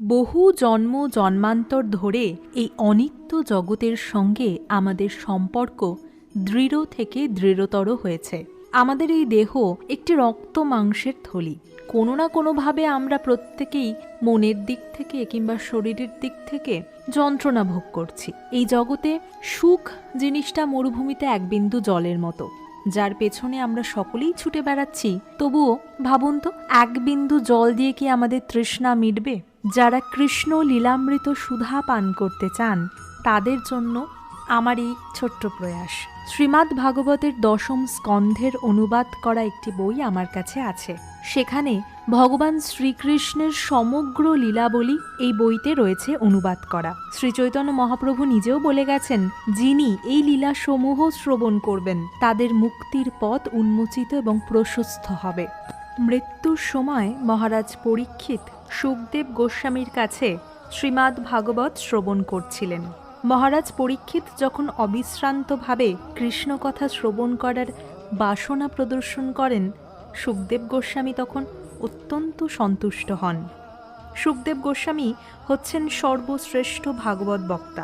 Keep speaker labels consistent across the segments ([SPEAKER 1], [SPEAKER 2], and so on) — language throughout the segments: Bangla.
[SPEAKER 1] বহু জন্ম জন্মান্তর ধরে এই অনিত্য জগতের সঙ্গে আমাদের সম্পর্ক দৃঢ় থেকে দৃঢ়তর হয়েছে। আমাদের এই দেহ একটি রক্ত মাংসের থলি। কোনো না কোনোভাবে আমরা প্রত্যেকেই মনের দিক থেকে কিংবা শরীরের দিক থেকে যন্ত্রণা ভোগ করছি। এই জগতে সুখ জিনিসটা মরুভূমিতে এক বিন্দু জলের মতো, যার পেছনে আমরা সকলেই ছুটে বেড়াচ্ছি। তবুও ভাবুন তো, এক বিন্দু জল দিয়ে কি আমাদের তৃষ্ণা মিটবে? যারা কৃষ্ণ লীলামৃত সুধা পান করতে চান তাদের জন্য আমার এই ছোট্ট প্রয়াস। শ্রীমদ্ ভাগবতের 10ম স্কন্ধের অনুবাদ করা একটি বই আমার কাছে আছে। সেখানে ভগবান শ্রীকৃষ্ণের সমগ্র লীলাবলী এই বইতে রয়েছে অনুবাদ করা। শ্রীচৈতন্য মহাপ্রভু নিজেও বলে গেছেন, যিনি এই লীলাসমূহ শ্রবণ করবেন তাদের মুক্তির পথ উন্মোচিত এবং প্রশস্ত হবে। মৃত্যুর সময় মহারাজ পরীক্ষিত শুকদেব গোস্বামীর কাছে শ্রীমদ্ ভাগবত শ্রবণ করছিলেন। মহারাজ পরীক্ষিত যখন অবিশ্রান্তভাবে কৃষ্ণ কথা শ্রবণ করার বাসনা প্রদর্শন করেন, শুকদেব গোস্বামী তখন অত্যন্ত সন্তুষ্ট হন। শুকদেব গোস্বামী হচ্ছেন সর্বশ্রেষ্ঠ ভাগবত বক্তা।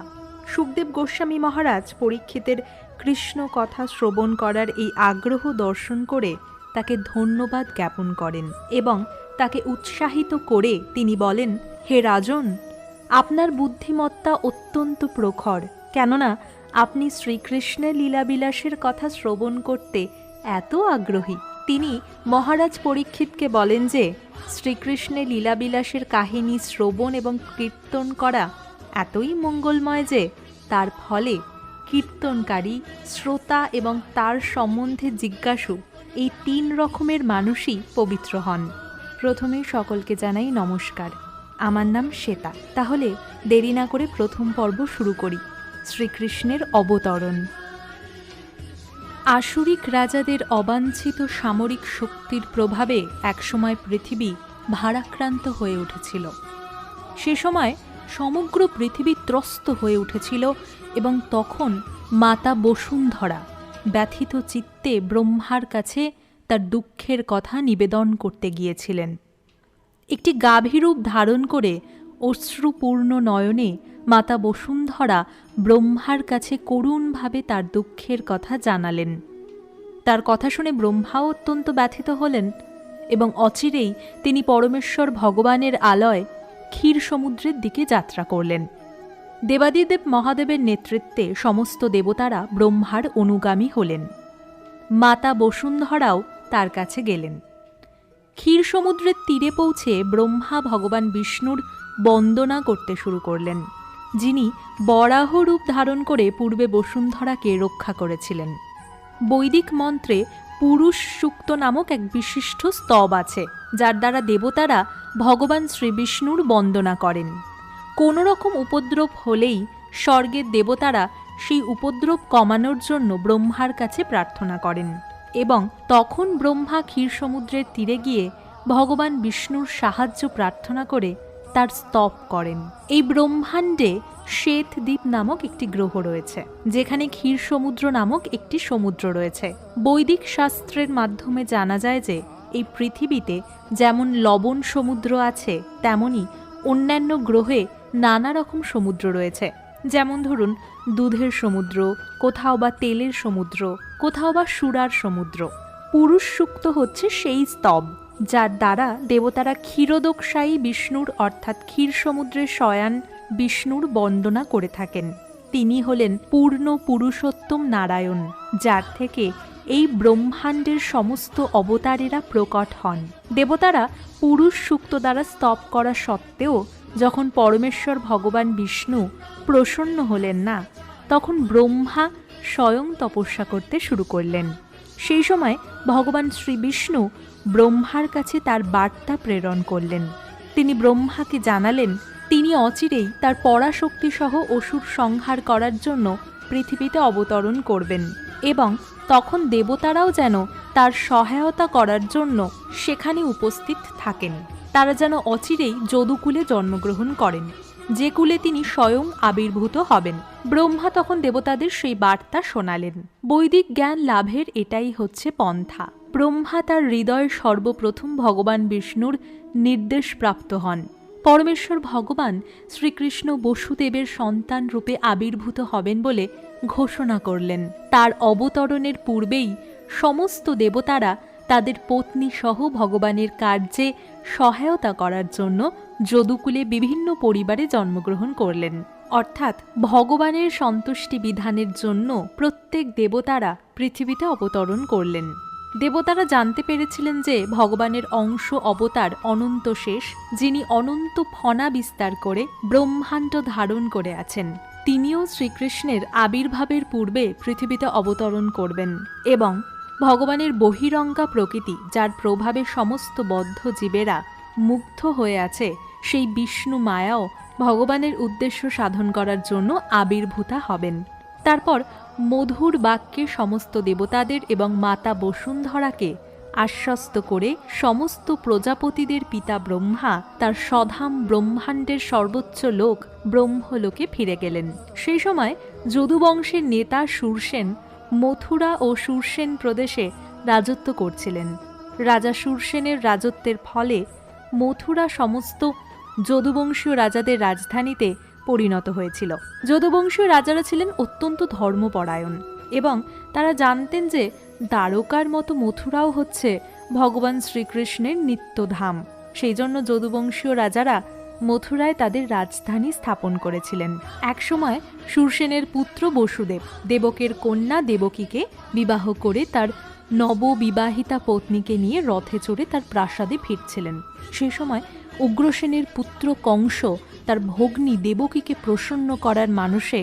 [SPEAKER 1] শুকদেব গোস্বামী মহারাজ পরীক্ষিতের কৃষ্ণ কথা শ্রবণ করার এই আগ্রহ দর্শন করে তাকে ধন্যবাদ জ্ঞাপন করেন এবং তাকে উৎসাহিত করে তিনি বলেন, হে রাজন, আপনার বুদ্ধিমত্তা অত্যন্ত প্রখর, কেননা আপনি শ্রীকৃষ্ণের লীলাবিলাসের কথা শ্রবণ করতে এত আগ্রহী। তিনি মহারাজ পরীক্ষিতকে বলেন যে শ্রীকৃষ্ণের লীলাবিলাসের কাহিনী শ্রবণ এবং কীর্তন করা এতই মঙ্গলময় যে তার ফলে কীর্তনকারী, শ্রোতা এবং তার সম্বন্ধে জিজ্ঞাসু এই 3 রকমের মানুষই পবিত্র হন। প্রথমে সকলকে জানাই নমস্কার। আমার নাম শ্বেতা। তাহলে দেরি না করে প্রথম পর্ব শুরু করি। শ্রীকৃষ্ণের অবতরণ। আসুরিক রাজাদের অবাঞ্ছিত সামরিক শক্তির প্রভাবে একসময় পৃথিবী ভারাক্রান্ত হয়ে উঠেছিল। সে সময় সমগ্র পৃথিবী ত্রস্ত হয়ে উঠেছিল এবং তখন মাতা বসুন্ধরা ব্যথিত চিত্তে ব্রহ্মার কাছে তার দুঃখের কথা নিবেদন করতে গিয়েছিলেন। একটি গাভীরূপ ধারণ করে অশ্রুপূর্ণ নয়নে মাতা বসুন্ধরা ব্রহ্মার কাছে করুণভাবে তার দুঃখের কথা জানালেন। তার কথা শুনে ব্রহ্মাও অত্যন্ত ব্যথিত হলেন এবং অচিরেই তিনি পরমেশ্বর ভগবানের আলয় ক্ষীর সমুদ্রের দিকে যাত্রা করলেন। দেবাদিদেব মহাদেবের নেতৃত্বে সমস্ত দেবতারা ব্রহ্মার অনুগামী হলেন। মাতা বসুন্ধরাও তার কাছে গেলেন। ক্ষীর সমুদ্রের তীরে পৌঁছে ব্রহ্মা ভগবান বিষ্ণুর বন্দনা করতে শুরু করলেন, যিনি বরাহ রূপ ধারণ করে পূর্বে বসুন্ধরাকে রক্ষা করেছিলেন। বৈদিক মন্ত্রে পুরুষ সূক্ত নামক এক বিশিষ্ট স্তব আছে, যার দ্বারা দেবতারা ভগবান শ্রীবিষ্ণুর বন্দনা করেন। কোনো রকম উপদ্রব হলেই স্বর্গের দেবতারা সেই উপদ্রব কমানোর জন্য ব্রহ্মার কাছে প্রার্থনা করেন এবং তখন ব্রহ্মা ক্ষীর সমুদ্রের তীরে গিয়ে ভগবান বিষ্ণুর সাহায্য প্রার্থনা করে তার স্তব করেন। এই ব্রহ্মাণ্ডে শ্বেতদ্বীপ নামক একটি গ্রহ রয়েছে, যেখানে ক্ষীর সমুদ্র নামক একটি সমুদ্র রয়েছে। বৈদিক শাস্ত্রের মাধ্যমে জানা যায় যে এই পৃথিবীতে যেমন লবণ সমুদ্র আছে, তেমনি অন্যান্য গ্রহে নানা রকম সমুদ্র রয়েছে। যেমন ধরুন, দুধের সমুদ্র, কোথাও বা তেলের সমুদ্র, কোথাও বা সুরার সমুদ্র। পুরুষ সূক্ত হচ্ছে সেই স্তব যার দ্বারা দেবতারা ক্ষীরোদকশায়ী বিষ্ণুর অর্থাৎ ক্ষীর সমুদ্রে শয়ান বিষ্ণুর বন্দনা করে থাকেন। তিনি হলেন পূর্ণ পুরুষোত্তম নারায়ণ, যার থেকে এই ব্রহ্মাণ্ডের সমস্ত অবতারেরা প্রকট হন। দেবতারা পুরুষ সূক্ত দ্বারা স্তব করা সত্ত্বেও যখন পরমেশ্বর ভগবান বিষ্ণু প্রসন্ন হলেন না, তখন ব্রহ্মা স্বয়ং তপস্যা করতে শুরু করলেন। সেই সময় ভগবান শ্রী বিষ্ণু ব্রহ্মার কাছে তার বার্তা প্রেরণ করলেন। তিনি ব্রহ্মাকে জানালেন তিনি অচিরেই তার পরাশক্তিসহ অসুর সংহার করার জন্য পৃথিবীতে অবতরণ করবেন এবং তখন দেবতারাও যেন তার সহায়তা করার জন্য সেখানে উপস্থিত থাকেন। তারা যেন অচিরেই যদুকুলে জন্মগ্রহণ করেন, যে কুলে তিনি স্বয়ং আবির্ভূত হবেন। ব্রহ্মা তখন দেবতাদের সেই বার্তা শোনালেন। বৈদিক জ্ঞান লাভের এটাই হচ্ছে পন্থা। ব্রহ্মা তার হৃদয় সর্বপ্রথম ভগবান বিষ্ণুর নির্দেশ প্রাপ্ত হন। পরমেশ্বর ভগবান শ্রীকৃষ্ণ বসুদেবের সন্তান রূপে আবির্ভূত হবেন বলে ঘোষণা করলেন। তার অবতরণের পূর্বেই সমস্ত দেবতারা তাদের পত্নী সহ ভগবানের কার্যে সহায়তা করার জন্য যদুকুলে বিভিন্ন পরিবারে জন্মগ্রহণ করলেন। অর্থাৎ ভগবানের সন্তুষ্টি বিধানের জন্য প্রত্যেক দেবতারা পৃথিবীতে অবতরণ করলেন। দেবতারা জানতে পেরেছিলেন যে ভগবানের অংশ অবতার অনন্ত শেষ, যিনি অনন্ত ফণা বিস্তার করে ব্রহ্মাণ্ড ধারণ করে আছেন। তিনিও শ্রীকৃষ্ণের আবির্ভাবের পূর্বে পৃথিবীতে অবতরণ করবেন এবং ভগবানের বহিরঙ্গা প্রকৃতি, যার প্রভাবে সমস্ত বদ্ধ জীবেরা মুগ্ধ হয়ে আছে, সেই বিষ্ণু মায়াও ভগবানের উদ্দেশ্য সাধন করার জন্য আবির্ভূতা হবেন। তারপর মধুর বাক্যে সমস্ত দেবতাদের এবং মাতা বসুন্ধরাকে আশ্বস্ত করে সমস্ত প্রজাপতিদের পিতা ব্রহ্মা তার স্বধাম ব্রহ্মাণ্ডের সর্বোচ্চ লোক ব্রহ্মলোকে ফিরে গেলেন। সেই সময় যদুবংশের নেতা শূরসেন মথুরা ও শূরসেন প্রদেশে রাজত্ব করছিলেন। রাজা শূরসেনের রাজত্বের ফলে মথুরা সমস্ত যদুবংশীয় রাজাদের রাজধানীতে পরিণত হয়েছিল। যদুবংশীয় রাজারা ছিলেন অত্যন্ত ধর্মপরায়ণ এবং তারা জানতেন যে দ্বারকার মতো মথুরাও হচ্ছে ভগবান শ্রীকৃষ্ণের নিত্যধাম। সেই জন্য যদুবংশীয় রাজারা মথুরায় তাদের রাজধানী স্থাপন করেছিলেন। একসময় শূরসেনের পুত্র বসুদেব দেবকের কন্যা দেবকীকে বিবাহ করে তার নববিবাহিতা পত্নীকে নিয়ে রথে চড়ে তার প্রাসাদে ফিরছিলেন। সেই সময় উগ্রসেনের পুত্র কংস তার ভগ্নী দেবকীকে প্রসন্ন করার মানসে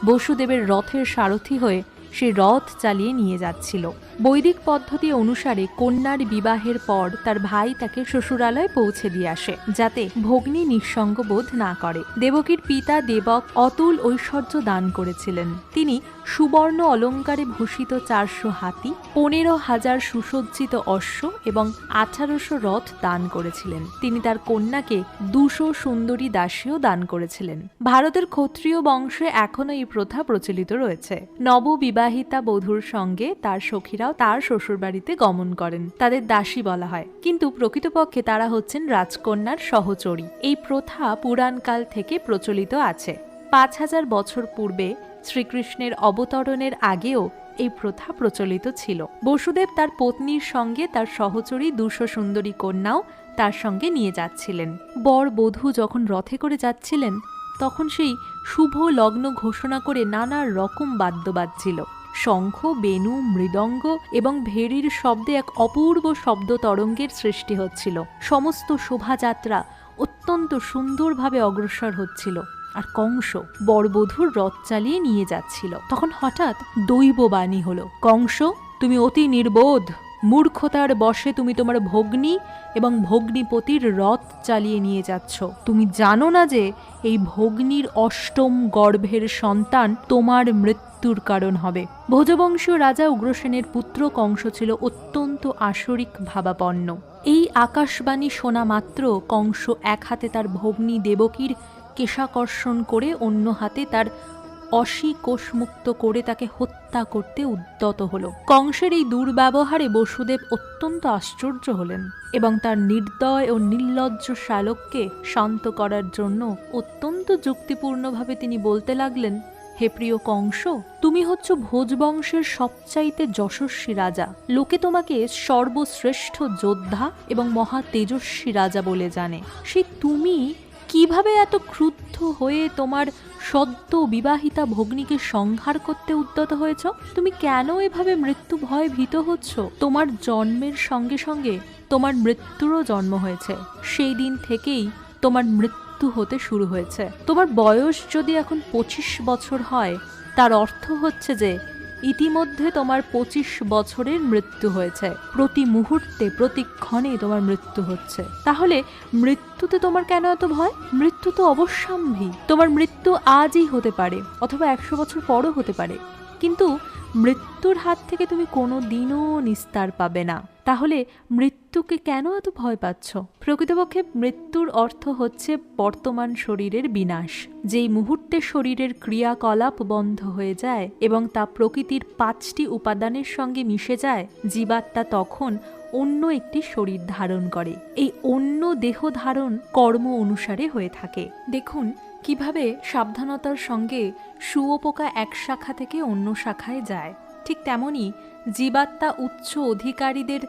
[SPEAKER 1] বসুদেবের রথের সারথি হয়ে সে রথ চালিয়ে নিয়ে যাচ্ছিল। বৈদিক পদ্ধতি অনুসারে কন্যার বিবাহের পর তার ভাই তাকে শ্বশুরালয়ে পৌঁছে দিয়ে আসে, যাতে ভগ্নী নিঃসঙ্গ বোধ না করে। দেবকীর পিতা দেবক অতুল ঐশ্বর্য দান করেছিলেন। তিনি সুবর্ণ অলঙ্কারে ভূষিত 400 হাতি, 15,000 সুসজ্জিত অশ্ব এবং 1800 রথ দান করেছিলেন। তিনি তার কন্যাকে 200 সুন্দরী দাসীও দান করেছিলেন। ভারতের ক্ষত্রিয় বংশে এখনও এই প্রথা প্রচলিত রয়েছে। নববিবাহিতা বধূর সঙ্গে তার সখীরাও তার শ্বশুরবাড়িতে গমন করেন। তাদের দাসী বলা হয়, কিন্তু প্রকৃতপক্ষে তারা হচ্ছেন রাজকন্যার সহচরী। এই প্রথা পুরাণকাল থেকে প্রচলিত আছে। 5000 বছর পূর্বে শ্রীকৃষ্ণের অবতরণের আগেও এই প্রথা প্রচলিত ছিল। বসুদেব তার পত্নীর সঙ্গে তার সহচরী 200 সুন্দরী কন্যাও তার সঙ্গে নিয়ে যাচ্ছিলেন। বর বধূ যখন রথে করে যাচ্ছিলেন, তখন সেই শুভ লগ্ন ঘোষণা করে নানা রকম বাদ্য বাজছিল। শঙ্খ, বেণু, মৃদঙ্গ এবং ভেরির শব্দে এক অপূর্ব শব্দ তরঙ্গের সৃষ্টি হচ্ছিল। সমস্ত শোভাযাত্রা অত্যন্ত সুন্দরভাবে অগ্রসর হচ্ছিল, আর কংস বরবধূর রথ চালিয়ে নিয়ে যাচ্ছিল। তখন হঠাৎ দৈববাণী হলো, কংস, তুমি অতি নির্বোধ, মূর্খতার বশে তুমি তোমার ভগ্নী এবং ভগ্নীপতির রথ চালিয়ে নিয়ে যাচ্ছ। তুমি জানো না যে এই ভগ্নীর অষ্টম গর্ভের সন্তান তোমার মৃত্যুর কারণ হবে। ভোজবংশীয় রাজা উগ্রসেনের পুত্র কংস ছিল অত্যন্ত আসরিক ভাবাপন্ন। এই আকাশবাণী শোনা মাত্র কংস এক হাতে তার ভগ্নী দেবকীর কেশাকর্ষণ করে অন্য হাতে তার অসি কোষমুক্ত করে তাকে হত্যা করতে উদ্যত হল। কংসের এই দুর্ব্যবহারে বসুদেব অত্যন্ত আশ্চর্য হলেন এবং তার নির্দয় ও নির্লজ্জ শালককে শান্ত করার জন্য অত্যন্ত যুক্তিপূর্ণভাবে তিনি বলতে লাগলেন, হে প্রিয় কংস, তুমি হচ্ছ ভোজবংশের সবচাইতে যশস্বী রাজা। লোকে তোমাকে সর্বশ্রেষ্ঠ যোদ্ধা এবং মহা তেজস্বী রাজা বলে জানে। সেই তুমি কিভাবে এত ক্রুদ্ধ হয়ে তোমার সদ্য বিবাহিতা ভগ্নীকে সংহার করতে উদ্যত হয়েছ? তুমি কেন এভাবে মৃত্যু ভয়ে ভীত হচ্ছ? তোমার জন্মের সঙ্গে সঙ্গে তোমার মৃত্যুরও জন্ম হয়েছে। সেই দিন থেকেই তোমার মৃত্যু হতে শুরু হয়েছে। তোমার বয়স যদি এখন 25 বছর হয়, তার অর্থ হচ্ছে যে ইতিমধ্যে তোমার 25 বছরের মৃত্যু হয়েছে। প্রতি মুহূর্তে প্রতি ক্ষণে তোমার মৃত্যু হচ্ছে। তাহলে মৃত্যুতে তোমার কেন এত ভয়? মৃত্যু তো অবশ্যম্ভাবী। তোমার মৃত্যু আজই হতে পারে অথবা 100 বছর পরও হতে পারে, কিন্তু মৃত্যুর হাত থেকে তুমি কোনো দিনও নিস্তার পাবে না। তাহলে মৃত্যুকে কেন এত ভয় পাচ্ছ? প্রকৃতপক্ষে মৃত্যুর অর্থ হচ্ছে বর্তমান শরীরের বিনাশ। যেই মুহূর্তে শরীরের ক্রিয়াকলাপ বন্ধ হয়ে যায় এবং তা প্রকৃতির 5টি উপাদানের সঙ্গে মিশে যায়, জীবাত্মা তখন অন্য একটি শরীর ধারণ করে। এই অন্য দেহ ধারণ কর্ম অনুসারে হয়ে থাকে। দেখুন কিভাবে সাবধানতার সঙ্গে শুঁয়োপোকা এক শাখা থেকে অন্য শাখায় যায়। ঠিক তেমনি জীবাত্মা উচ্চ অধিকারীদের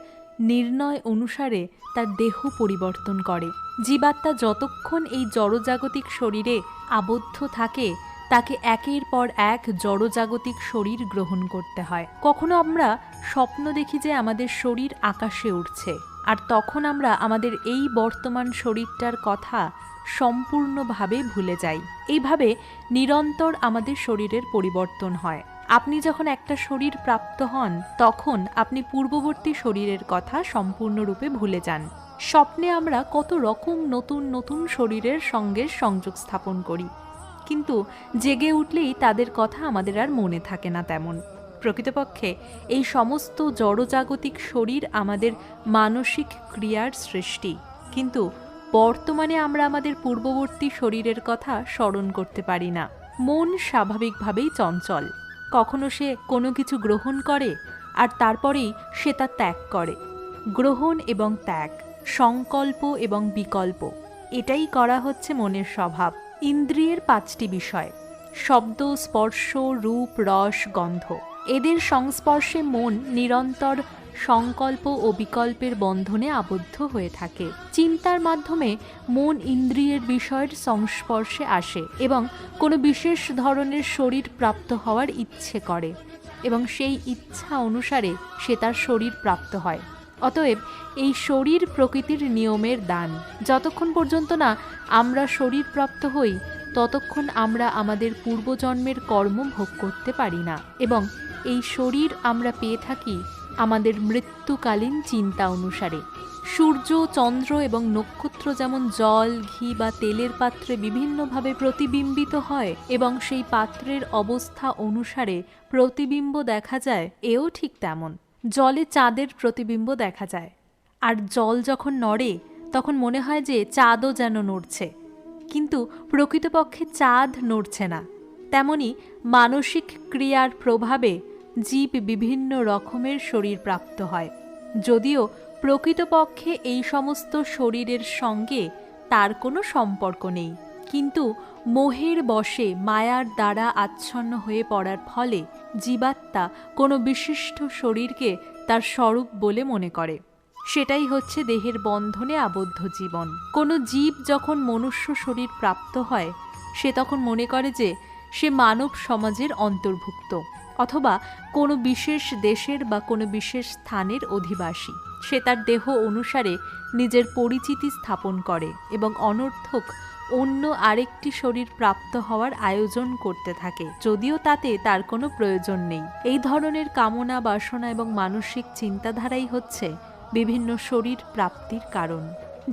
[SPEAKER 1] নির্ণয় অনুসারে তার দেহ পরিবর্তন করে। জীবাত্মা যতক্ষণ এই জড়জাগতিক শরীরে আবদ্ধ থাকে তাকে একের পর এক জড়জাগতিক শরীর গ্রহণ করতে হয়। কখনো আমরা স্বপ্ন দেখি যে আমাদের শরীর আকাশে উঠছে, আর তখন আমরা আমাদের এই বর্তমান শরীরটার কথা সম্পূর্ণভাবে ভুলে যাই। এইভাবে নিরন্তর আমাদের শরীরের পরিবর্তন হয়। আপনি যখন একটা শরীর প্রাপ্ত হন তখন আপনি পূর্ববর্তী শরীরের কথা সম্পূর্ণরূপে ভুলে যান। স্বপ্নে আমরা কত রকম নতুন নতুন শরীরের সঙ্গে সংযোগ স্থাপন করি, কিন্তু জেগে উঠলেই তাদের কথা আমাদের আর মনে থাকে না তেমন। প্রকৃতপক্ষে এই সমস্ত জড়জাগতিক শরীর আমাদের মানসিক ক্রিয়ার সৃষ্টি, কিন্তু বর্তমানে আমরা আমাদের পূর্ববর্তী শরীরের কথা স্মরণ করতে পারি না। মন স্বাভাবিকভাবেই চঞ্চল। কখনো সে কোনো কিছু গ্রহণ করে আর তারপরেই সে তা ত্যাগ করে। গ্রহণ এবং ত্যাগ, সংকল্প এবং বিকল্প, এটাই করা হচ্ছে মনের স্বভাব। ইন্দ্রিয়ের 5টি বিষয়: শব্দ, স্পর্শ, রূপ, রস, গন্ধ। এদের সংস্পর্শে মন নিরন্তর সংকল্প ও বিকল্পের বন্ধনে আবদ্ধ হয়ে থাকে। চিন্তার মাধ্যমে মন ইন্দ্রিয়ের বিষয়ের সংস্পর্শে আসে এবং কোনো বিশেষ ধরনের শরীর প্রাপ্ত হওয়ার ইচ্ছে করে এবং সেই ইচ্ছা অনুসারে সে তার শরীর প্রাপ্ত হয়। অতএব এই শরীর প্রকৃতির নিয়মের দান। যতক্ষণ পর্যন্ত না আমরা শরীর প্রাপ্ত হই ততক্ষণ আমরা আমাদের পূর্বজন্মের কর্ম ভোগ করতে পারি না, এবং এই শরীর আমরা পেয়ে থাকি আমাদের মৃত্যুকালীন চিন্তা অনুসারে। সূর্য, চন্দ্র এবং নক্ষত্র যেমন জল, ঘি বা তেলের পাত্রে বিভিন্নভাবে প্রতিবিম্বিত হয় এবং সেই পাত্রের অবস্থা অনুসারে প্রতিবিম্ব দেখা যায়, এও ঠিক তেমন। জলে চাঁদের প্রতিবিম্ব দেখা যায়, আর জল যখন নড়ে তখন মনে হয় যে চাঁদও যেন নড়ছে, কিন্তু প্রকৃতপক্ষে চাঁদ নড়ছে না। তেমনি মানসিক ক্রিয়ার প্রভাবে জীব বিভিন্ন রকমের শরীর প্রাপ্ত হয়, যদিও প্রকৃতপক্ষে এই সমস্ত শরীরের সঙ্গে তার কোনো সম্পর্ক নেই। কিন্তু মোহের বশে মায়ার দ্বারা আচ্ছন্ন হয়ে পড়ার ফলে জীবাত্মা কোনো বিশিষ্ট শরীরকে তার স্বরূপ বলে মনে করে। সেটাই হচ্ছে দেহের বন্ধনে আবদ্ধ জীবন। কোনো জীব যখন মনুষ্য শরীর প্রাপ্ত হয় সে তখন মনে করে যে সে মানব সমাজের অন্তর্ভুক্ত, অথবা কোনো বিশেষ দেশের বা কোনো বিশেষ স্থানের অধিবাসী। সে তার দেহ অনুসারে নিজের পরিচিতি স্থাপন করে এবং অনর্থক অন্য আরেকটি শরীর প্রাপ্ত হওয়ার আয়োজন করতে থাকে, যদিও তাতে তার কোনো প্রয়োজন নেই। এই ধরনের কামনা, বাসনা এবং মানসিক চিন্তাধারাই হচ্ছে বিভিন্ন শরীর প্রাপ্তির কারণ।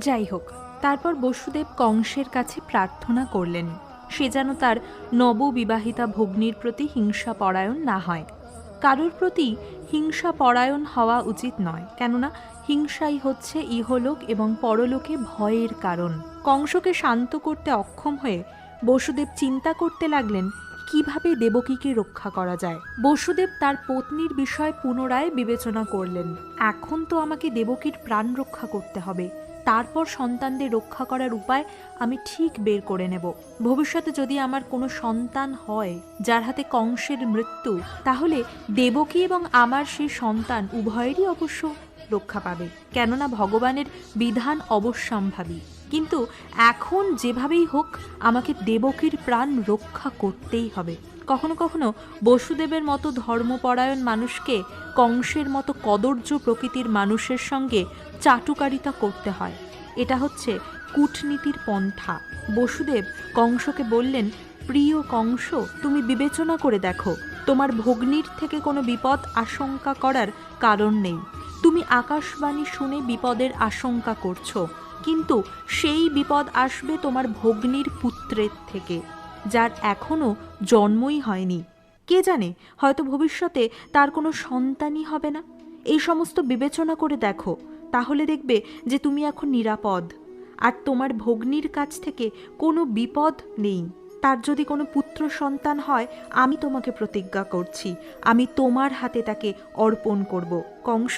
[SPEAKER 1] যাই হোক, তারপর বসুদেব কংসের কাছে প্রার্থনা করলেন সে যেন তার নববিবাহিতা ভগ্নীর প্রতি হিংসা পরায়ণ না হয়। কারোর প্রতি হিংসা পরায়ণ হওয়া উচিত নয়, কেননা হিংসাই হচ্ছে ইহলোক এবং পরলোকে ভয়ের কারণ। কংসকে শান্ত করতে অক্ষম হয়ে বসুদেব চিন্তা করতে লাগলেন কিভাবে দেবকীকে রক্ষা করা যায়। বসুদেব তার পত্নীর বিষয় পুনরায় বিবেচনা করলেন। এখন তো আমাকে দেবকীর প্রাণ রক্ষা করতে হবে, তারপর সন্তানদের রক্ষা করার উপায় আমি ঠিক বের করে নেব। ভবিষ্যতে যদি আমার কোনো সন্তান হয় যার হাতে কংসের মৃত্যু, তাহলে দেবকী এবং আমার সেই সন্তান উভয়েরই অবশ্য রক্ষা পাবে, কেননা ভগবানের বিধান অবশ্যম্ভাবী। কিন্তু এখন যেভাবেই হোক আমাকে দেবকীর প্রাণ রক্ষা করতেই হবে। কখনো কখনো বসুদেবের মতো ধর্মপরায়ণ মানুষকে কংসের মতো কদর্য প্রকৃতির মানুষের সঙ্গে চাটুকারিতা করতে হয়। এটা হচ্ছে কূটনীতির পন্থা। বসুদেব কংসকে বললেন, প্রিয় কংস, তুমি বিবেচনা করে দেখো, তোমার ভগ্নীর থেকে কোনো বিপদ আশঙ্কা করার কারণ নেই। তুমি আকাশবাণী শুনে বিপদের আশঙ্কা করছো, কিন্তু সেই বিপদ আসবে তোমার ভগ্নীর পুত্রের থেকে, যার এখনও জন্মই হয়নি। কে জানে, হয়তো ভবিষ্যতে তার কোনো সন্তানই হবে না। এই সমস্ত বিবেচনা করে দেখো, তাহলে দেখবে যে তুমি এখন নিরাপদ, আর তোমার ভগ্নীর কাছ থেকে কোনো বিপদ নেই। তার যদি কোনো পুত্র সন্তান হয়, আমি তোমাকে প্রতিজ্ঞা করছি আমি তোমার হাতে তাকে অর্পণ করব। কংস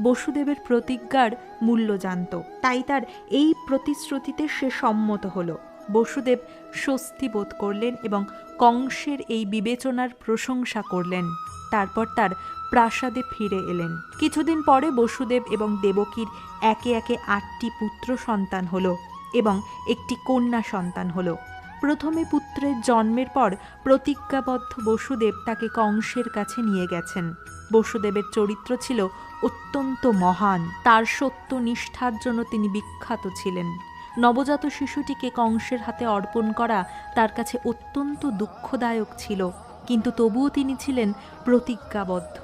[SPEAKER 1] বসুদেবের প্রতিজ্ঞার মূল্য জানত, তাই তার এই প্রতিশ্রুতিতে সে সম্মত হল। বসুদেব স্বস্তি বোধ করলেন এবং কংসের এই বিবেচনার প্রশংসা করলেন। তারপর তার প্রাসাদে ফিরে এলেন। কিছুদিন পরে বসুদেব এবং দেবকীর একে একে 8টি পুত্র সন্তান হলো এবং একটি কন্যা সন্তান হলো। প্রথমে পুত্রের জন্মের পর প্রতিজ্ঞাবদ্ধ বসুদেব তাকে কংসের কাছে নিয়ে গেছেন। বসুদেবের চরিত্র ছিল অত্যন্ত মহান, তার সত্য নিষ্ঠার জন্য তিনি বিখ্যাত ছিলেন। নবজাত শিশুটিকে কংসের হাতে অর্পণ করা তার কাছে অত্যন্ত দুঃখদায়ক ছিল, কিন্তু তবুও তিনি ছিলেন প্রতিজ্ঞাবদ্ধ।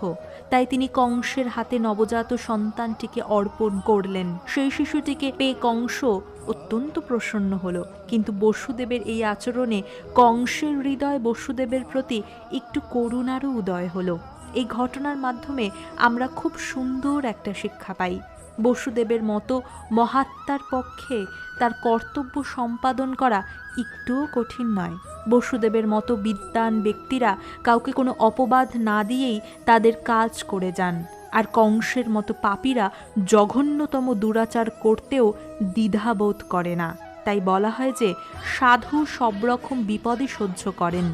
[SPEAKER 1] তাই তিনি কংসের হাতে নবজাত সন্তানটিকে অর্পণ করলেন। সেই শিশুটিকে পেয়ে কংস অত্যন্ত প্রসন্ন হল, কিন্তু বসুদেবের এই আচরণে কংসের হৃদয় বসুদেবের প্রতি একটু করুণারও উদয় হলো। এই ঘটনার মাধ্যমে আমরা খুব সুন্দর একটা শিক্ষা পাই। বসুদেবের মতো মহাত্মার পক্ষে তার কর্তব্য সম্পাদন করা একটুও কঠিন নয়। বসুদেবের মতো বিদ্বান ব্যক্তিরা কাউকে কোনো অপবাদ না দিয়েই তাদের কাজ করে যান, আর কংসের মতো পাপীরা জঘন্যতম দুরাচার করতেও দ্বিধাবোধ করে না। তাই বলা হয় যে সাধু সব রকম বিপদই সহ্য করেন,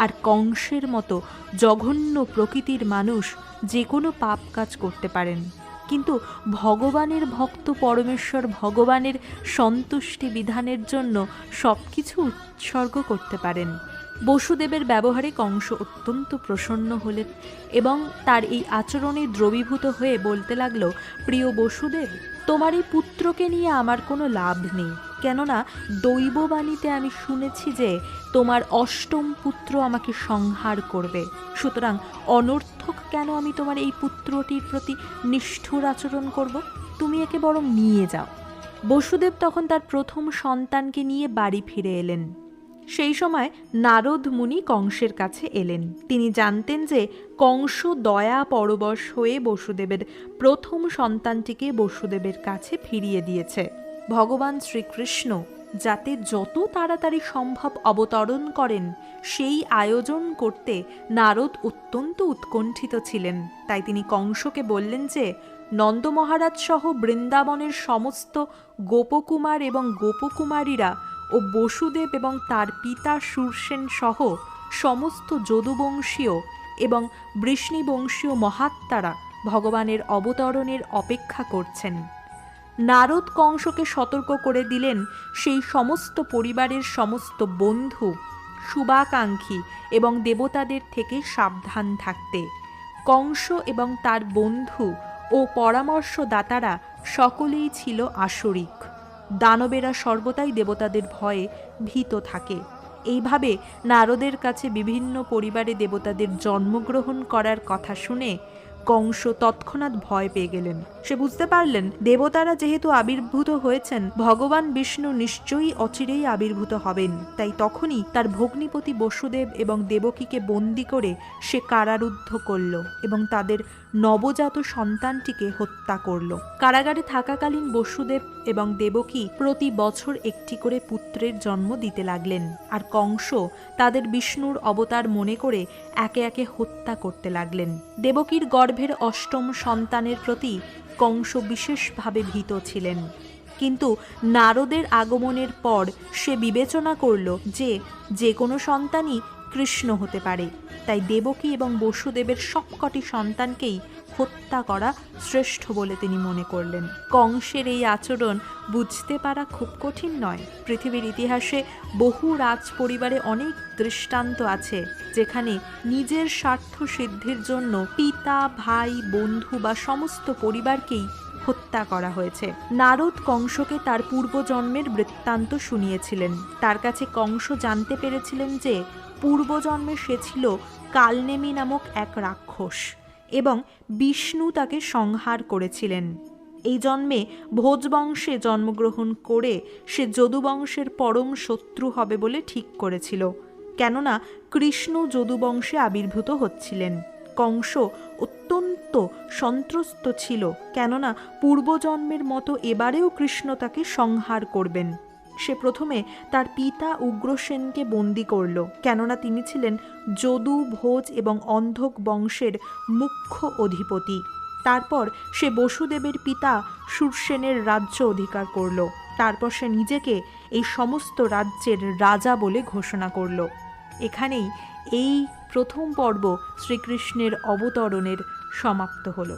[SPEAKER 1] আর কংসের মতো জঘন্য প্রকৃতির মানুষ যে কোনো পাপ কাজ করতে পারেন, কিন্তু ভগবানের ভক্ত পরমেশ্বর ভগবানের সন্তুষ্টি বিধানের জন্য সব কিছু উৎসর্গ করতে পারেন। বসুদেবের ব্যবহারে কংস অত্যন্ত প্রসন্ন হলেন এবং তার এই আচরণে দ্রবীভূত হয়ে বলতে লাগল, প্রিয় বসুদেব, তোমার এই পুত্রকে নিয়ে আমার কোনো লাভ নেই, কেননা দৈববাণীতে আমি শুনেছি যে তোমার 8ম পুত্র আমাকে সংহার করবে। সুতরাং অনর্থক কেন আমি তোমার এই পুত্রটির প্রতি নিষ্ঠুর আচরণ করব? তুমি একে বরং নিয়ে যাও। বসুদেব তখন তার প্রথম সন্তানকে নিয়ে বাড়ি ফিরে এলেন। সেই সময় নারদ মুনি কংসের কাছে এলেন। তিনি জানতেন যে কংস দয়া পরবশ হয়ে বসুদেবের প্রথম সন্তানটিকে বসুদেবের কাছে ফিরিয়ে দিয়েছে। ভগবান শ্রীকৃষ্ণ যাতে যত তাড়াতাড়ি সম্ভব অবতরণ করেন সেই আয়োজন করতে নারদ অত্যন্ত উৎকণ্ঠিত ছিলেন। তাই তিনি কংসকে বললেন যে নন্দ মহারাজ সহ বৃন্দাবনের সমস্ত গোপকুমার এবং গোপকুমারীরা ও বসুদেব এবং তার পিতা শূরসেন সহ সমস্ত যদুবংশীয় এবং বৃষ্ণিবংশীয় মহাত্মারা ভগবানের অবতরণের অপেক্ষা করছেন। নারদ কংসকে সতর্ক করে দিলেন সেই সমস্ত পরিবারের সমস্ত বন্ধু, শুভাকাঙ্ক্ষী এবং দেবতাদের থেকে সাবধান থাকতে। কংস এবং তার বন্ধু ও পরামর্শদাতারা সকলেই ছিল আসরিক। দানবেরা সর্বদাই দেবতাদের ভয়ে ভীত থাকে। এইভাবে নারদের কাছে বিভিন্ন পরিবারে দেবতাদের জন্মগ্রহণ করার কথা শুনে কংস তৎক্ষণাৎ ভয় পেয়ে গেলেন। সে বুঝতে পারলেন দেবতারা যেহেতু আবির্ভূত হয়েছেন, ভগবান বিষ্ণু নিশ্চয়ই অচিরেই আবির্ভূত হবেন। তাই তখনই তার ভগ্নিপতি বসুদেব এবং দেবকীকে বন্দি করে সে কারারুদ্ধ করল এবং তাদের নবজাত সন্তানটিকে হত্যা করল। কারাগারে থাকাকালীন বসুদেব এবং দেবকী প্রতি বছর একটি করে পুত্রের জন্ম দিতে লাগলেন, আর কংস তাদের বিষ্ণুর অবতার মনে করে একে একে হত্যা করতে লাগলেন। দেবকীর গর্ভের 8ম সন্তানের প্রতি কংস বিশেষভাবে ভীত ছিলেন, কিন্তু নারদের আগমনের পর সে বিবেচনা করল যে যে কোনো সন্তানই কৃষ্ণ হতে পারে। তাই দেবকী এবং বসুদেবের সবকটি সন্তানকেই হত্যা করা শ্রেষ্ঠ বলে তিনি মনে করলেন। কংসের এই আচরণ বুঝতে পারা খুব কঠিন নয়। পৃথিবীর ইতিহাসে বহু রাজ পরিবারে অনেক দৃষ্টান্ত আছে যেখানে নিজের স্বার্থ সিদ্ধির জন্য পিতা, ভাই, বন্ধু বা সমস্ত পরিবারকেই হত্যা করা হয়েছে। নারদ কংসকে তার পূর্বজন্মের বৃত্তান্ত শুনিয়েছিলেন। তার কাছে কংস জানতে পেরেছিলেন যে পূর্বজন্মে সে ছিল কালনেমি নামক এক রাক্ষস এবং বিষ্ণু তাকে সংহার করেছিলেন। এই জন্মে ভোজবংশে জন্মগ্রহণ করে সে যদুবংশের পরম শত্রু হবে বলে ঠিক করেছিল, কেননা কৃষ্ণ যদুবংশে আবির্ভূত হচ্ছিলেন। কংস অত্যন্ত সন্ত্রস্ত ছিল, কেননা পূর্বজন্মের মতো এবারেও কৃষ্ণ তাকে সংহার করবেন।
[SPEAKER 2] সে প্রথমে তার পিতা উগ্রসেনকে বন্দি করল, কেননা তিনি ছিলেন যদু, ভোজ এবং অন্ধক বংশের মুখ্য অধিপতি। তারপর সে বসুদেবের পিতা শূরসেনের রাজ্য অধিকার করল। তারপর সে নিজেকে এই সমস্ত রাজ্যের রাজা বলে ঘোষণা করল। এখানেই এই প্রথম পর্ব শ্রীকৃষ্ণের অবতরণের সমাপ্ত হলো।